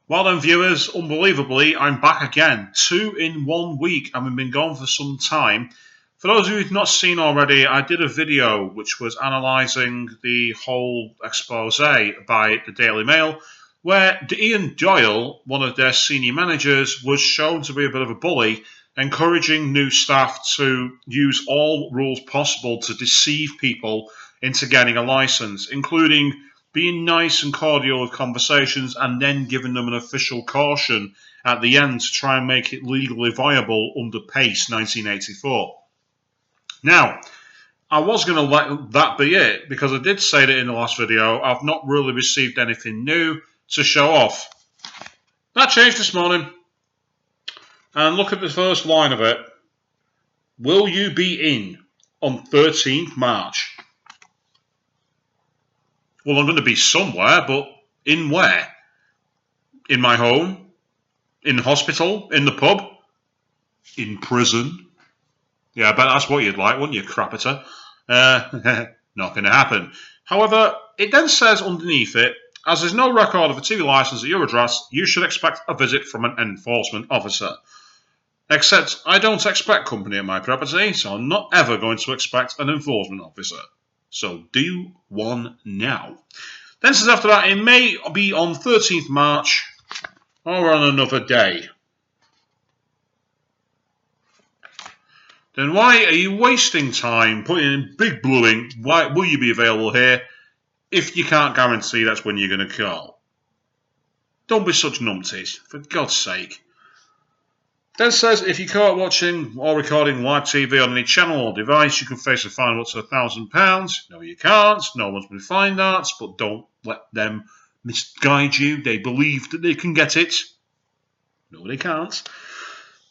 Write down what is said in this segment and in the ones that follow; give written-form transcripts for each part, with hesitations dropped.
Well then, viewers, unbelievably, I'm back again. 2 in 1 week, and we've been gone for some time. For those of you who've not seen already, I did a video which was analysing the whole expose by the Daily Mail, where Ian Doyle, one of their senior managers, was shown to be a bit of a bully, encouraging new staff to use all rules possible to deceive people into getting a licence, including being nice and cordial with conversations and then giving them an official caution at the end to try and make it legally viable under PACE 1984. Now, I was going to let that be it because I did say that in the last video. I've not really received anything new to show off. That changed this morning. And look at the first line of it. Will you be in on 13th March? Well, I'm going to be somewhere, but in where? In my home? In the hospital? In the pub? In prison? Yeah, I bet that's what you'd like, wouldn't you, crapiter? Not going to happen. However, it then says underneath it, as there's no record of a TV licence at your address, you should expect a visit from an enforcement officer. Except I don't expect company at my property, so I'm not ever going to expect an enforcement officer. So do one now. Then says after that, it may be on 13th March or on another day. Then why are you wasting time putting in big bluing, why will you be available here, if you can't guarantee that's when you're going to call? Don't be such numpties, for God's sake. Then says, if you're caught watching or recording live TV on any channel or device, you can face a fine of up to £1,000. No, you can't. No one's been fined that, but don't let them misguide you. They believe that they can get it. No, they can't.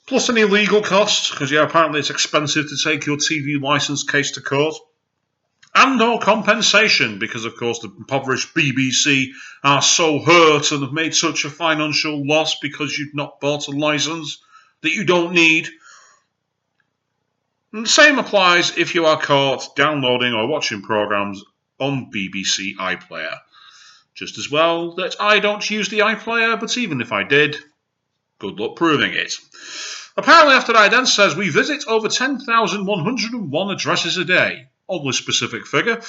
Plus any legal costs, because apparently it's expensive to take your TV licence case to court. And or compensation, because of course the impoverished BBC are so hurt and have made such a financial loss because you've not bought a licence that you don't need. And the same applies if you are caught downloading or watching programmes on BBC iPlayer. Just as well that I don't use the iPlayer, but even if I did, good luck proving it. Apparently after that, it then says we visit over 10,101 addresses a day. Oddly specific figure.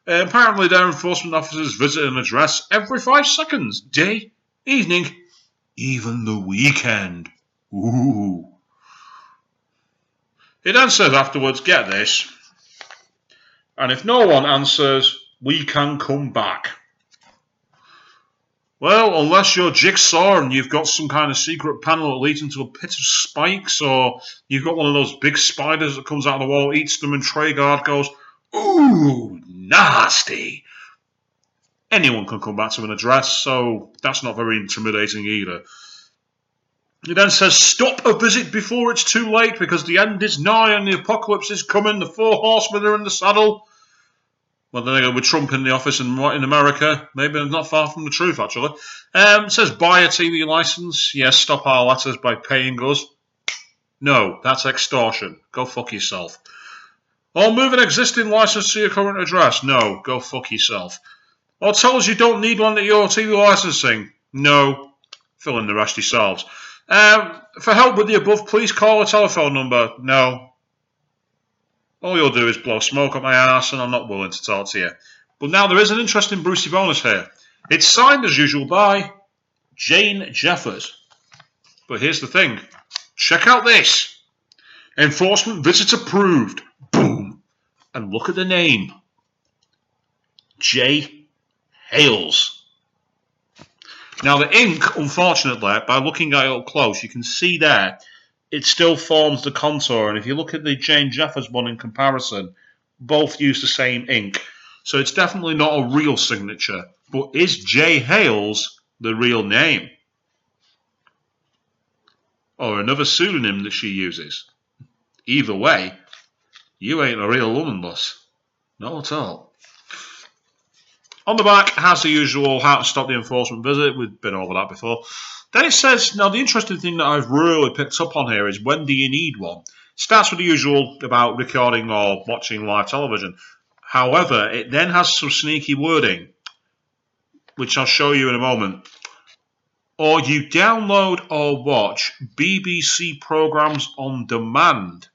Apparently their enforcement officers visit an address every 5 seconds. Day, evening, even the weekend. Ooh. It then says afterwards, get this, and if no one answers, we can come back. Well, unless you're Jigsaw and you've got some kind of secret panel that leads into a pit of spikes, or you've got one of those big spiders that comes out of the wall, eats them, and Treguard goes, ooh, nasty. Anyone can come back to an address, so that's not very intimidating either. It then says, stop a visit before it's too late because the end is nigh and the apocalypse is coming, the 4 horsemen are in the saddle. Well, then they go with Trump in the office in America. Maybe not far from the truth, actually. It says, buy a TV licence. Yes, stop our letters by paying us. No, that's extortion. Go fuck yourself. Or move an existing licence to your current address. No, go fuck yourself. Or tell us you don't need one at your TV licensing. No, fill in the rest yourselves. For help with the above, please call a telephone number. No. All you'll do is blow smoke up my ass, and I'm not willing to talk to you. But now there is an interesting Brucey bonus here. It's signed as usual by Jane Jeffers. But here's the thing. Check out this. Enforcement visit approved. Boom. And look at the name. J. Hales. Now the ink, unfortunately, by looking at it up close, you can see there, it still forms the contour. And if you look at the Jane Jeffers one in comparison, both use the same ink. So it's definitely not a real signature. But is J. Hales the real name? Or another pseudonym that she uses? Either way, you ain't a real woman, boss. Not at all. On the back, it has the usual how to stop the enforcement visit. We've been over that before. Then it says, now the interesting thing that I've really picked up on here is when do you need one? It starts with the usual about recording or watching live television. However, it then has some sneaky wording, which I'll show you in a moment. or you download or watch BBC programmes on demand,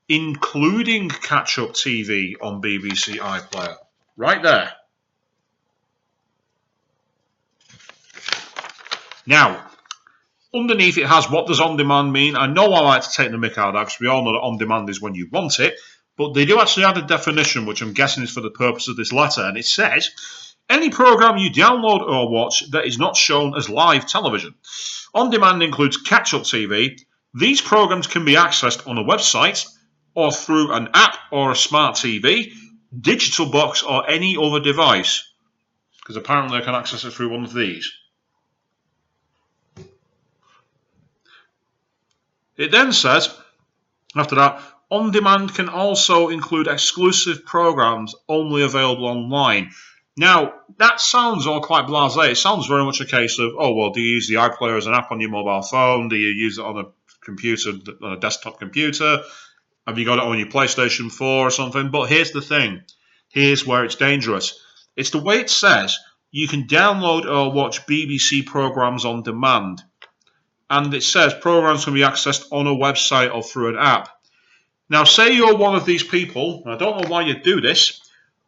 including catch-up TV on BBC iPlayer. Right there. Now, underneath it has what does on demand mean. I know I like to take the mick out of that because we all know that on demand is when you want it, but they do actually add a definition, which I'm guessing is for the purpose of this letter, and it says, any program you download or watch that is not shown as live television. On demand includes catch-up TV. These programs can be accessed on a website or through an app or a smart TV, digital box, or any other device, because apparently I can access it through one of these. It then says, after that, on demand can also include exclusive programs only available online. Now, that sounds all quite blasé. It sounds very much a case of, oh, well, do you use the iPlayer as an app on your mobile phone? Do you use it on a computer, on a desktop computer? Have you got it on your PlayStation 4 or something? But here's the thing. Here's where it's dangerous. It's the way it says you can download or watch BBC programs on demand. And it says programs can be accessed on a website or through an app. Now, say you're one of these people, and I don't know why you do this,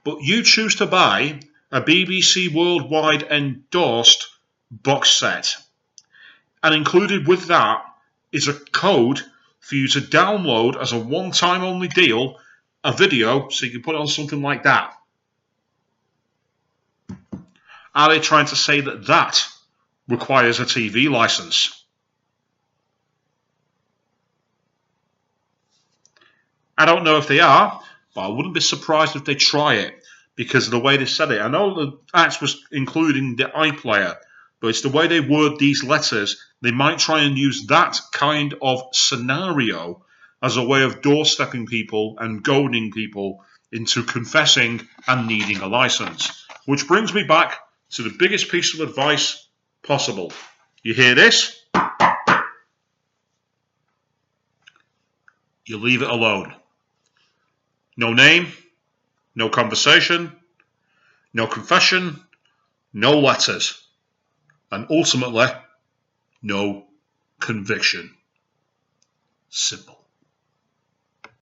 but you choose to buy a BBC Worldwide endorsed box set. And included with that is a code for you to download as a one-time only deal a video so you can put it on something like that. Are they trying to say that that requires a TV license? I don't know if they are, but I wouldn't be surprised if they try it because of the way they said it. I know the Act was including the iPlayer, but it's the way they word these letters. They might try and use that kind of scenario as a way of doorstepping people and goading people into confessing and needing a license. Which brings me back to the biggest piece of advice possible. You hear this? You leave it alone. No name, no conversation, no confession, no letters, and ultimately, no conviction. Simple.